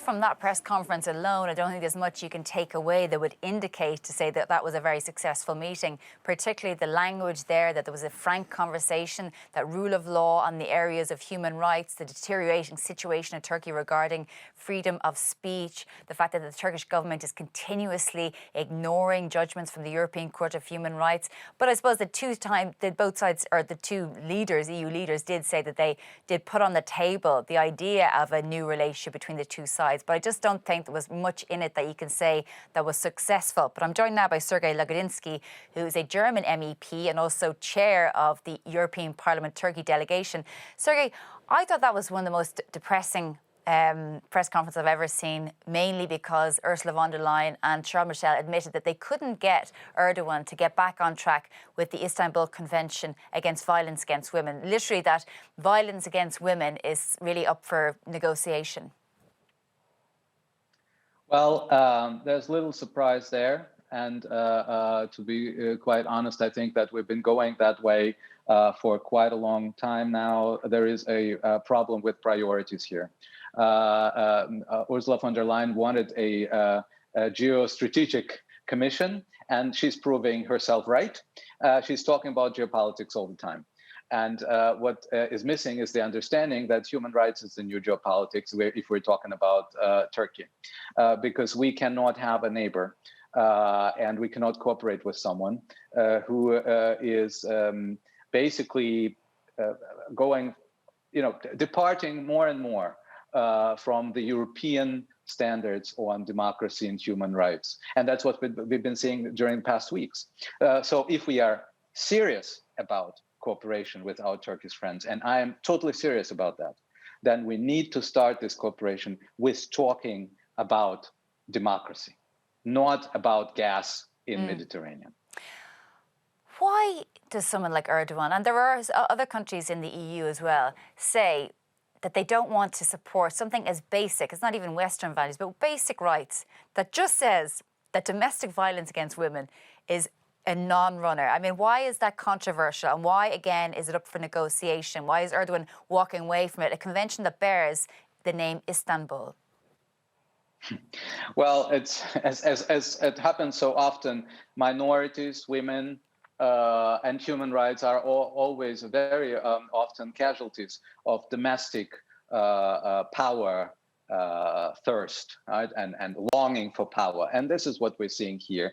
from that press conference alone, I don't think there's much you can take away that would indicate to say that that was a very successful meeting, particularly the language there, that there was a frank conversation, that rule of law on the areas of human rights, the deteriorating situation in Turkey regarding freedom of speech, the fact that the Turkish government is continuously ignoring judgments from the European Court of Human Rights. But I suppose both sides, or the two leaders, EU leaders, did say that they did put on the table the idea of a new relationship between the two sides. But I just don't think there was much in it that you can say that was successful. But I'm joined now by Sergej Lagodinsky, who is a German MEP and also chair of the European Parliament Turkey delegation. Sergej, I thought that was one of the most depressing press conference I've ever seen, mainly because Ursula von der Leyen and Charles Michel admitted that they couldn't get Erdogan to get back on track with the Istanbul Convention against violence against women. Literally, that violence against women is really up for negotiation. Well, there's little surprise there. And to be quite honest, I think that we've been going that way for quite a long time now. There is a problem with priorities here. Ursula von der Leyen wanted a geostrategic commission, and she's proving herself right. She's talking about geopolitics all the time. And what is missing is the understanding that human rights is the new geopolitics if we're talking about Turkey, because we cannot have a neighbor and we cannot cooperate with someone who is basically departing more and more from the European standards on democracy and human rights. And that's what we've been seeing during the past weeks. So if we are serious about cooperation with our Turkish friends, and I am totally serious about that, then we need to start this cooperation with talking about democracy, not about gas in Mediterranean. Why does someone like Erdogan, and there are other countries in the EU as well, say that they don't want to support something as basic, it's not even Western values, but basic rights, that just says that domestic violence against women is a non-runner? I mean, why is that controversial? And why, again, is it up for negotiation? Why is Erdogan walking away from it, a convention that bears the name Istanbul? Well, it's as it happens so often, minorities, women, and human rights are always very often casualties of domestic power thirst, right? And longing for power. And this is what we're seeing here.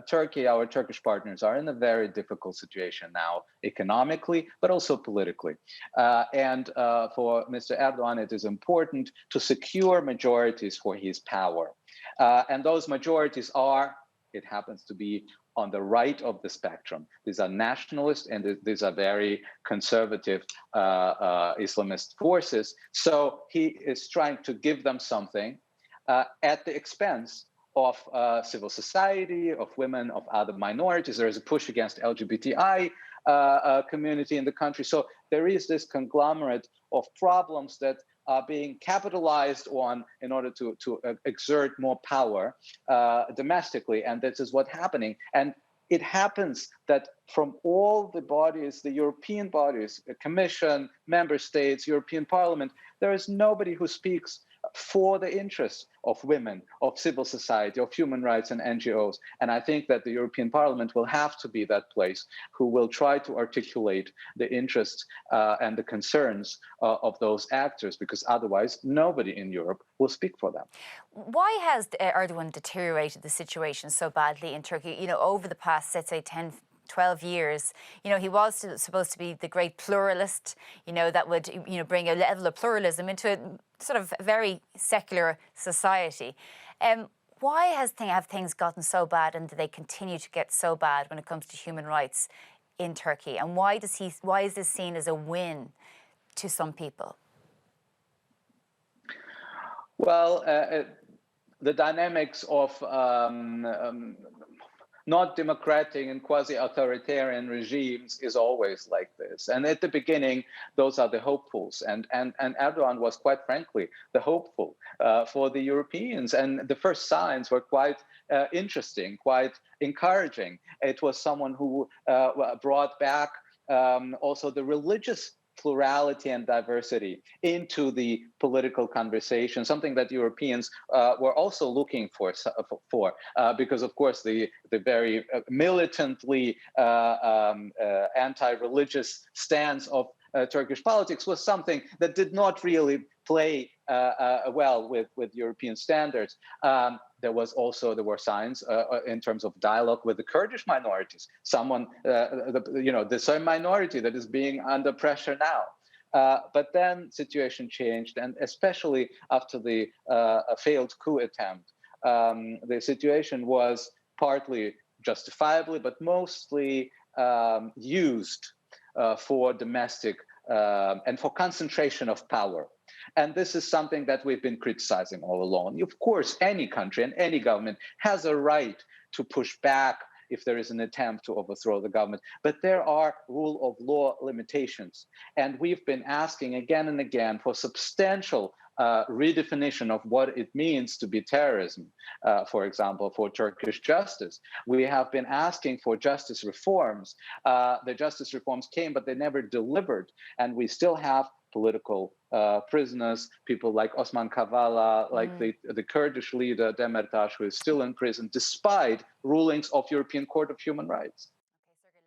Turkey, our Turkish partners, are in a very difficult situation now, economically, but also politically. And for Mr. Erdogan, it is important to secure majorities for his power. And those majorities are, it happens to be, on the right of the spectrum. These are nationalist and these are very conservative Islamist forces. So he is trying to give them something at the expense of civil society, of women, of other minorities. There is a push against LGBTI community in the country. So there is this conglomerate of problems that are being capitalized on in order to exert more power domestically. And this is what's happening. And it happens that from all the bodies, the European bodies, the Commission, member states, European Parliament, there is nobody who speaks for the interests of women, of civil society, of human rights and NGOs. And I think that the European Parliament will have to be that place who will try to articulate the interests and the concerns of those actors, because otherwise nobody in Europe will speak for them. Why has Erdogan deteriorated the situation so badly in Turkey, over the past, let's say, 10, 12 years? He was supposed to be the great pluralist, that would, bring a level of pluralism into a sort of very secular society. Why have things gotten so bad, and do they continue to get so bad when it comes to human rights in Turkey? And why is this seen as a win to some people? Well, the dynamics of not democratic and quasi-authoritarian regimes is always like this. And at the beginning, those are the hopefuls. And Erdogan was, quite frankly, the hopeful for the Europeans. And the first signs were quite interesting, quite encouraging. It was someone who brought back also the religious plurality and diversity into the political conversation, something that Europeans were also looking for, because of course the very militantly anti-religious stance of Turkish politics was something that did not really play well with European standards. There were signs in terms of dialogue with the Kurdish minorities. The same minority that is being under pressure now. But then situation changed, and especially after the failed coup attempt, the situation was partly justifiably, but mostly used for domestic and for concentration of power. And this is something that we've been criticizing all along. Of course, any country and any government has a right to push back if there is an attempt to overthrow the government. But there are rule of law limitations. And we've been asking again and again for substantial redefinition of what it means to be terrorism, for example, for Turkish justice. We have been asking for justice reforms. The justice reforms came, but they never delivered. And we still have political prisoners, people like Osman Kavala, like the Kurdish leader Demirtas, who is still in prison, despite rulings of European Court of Human Rights.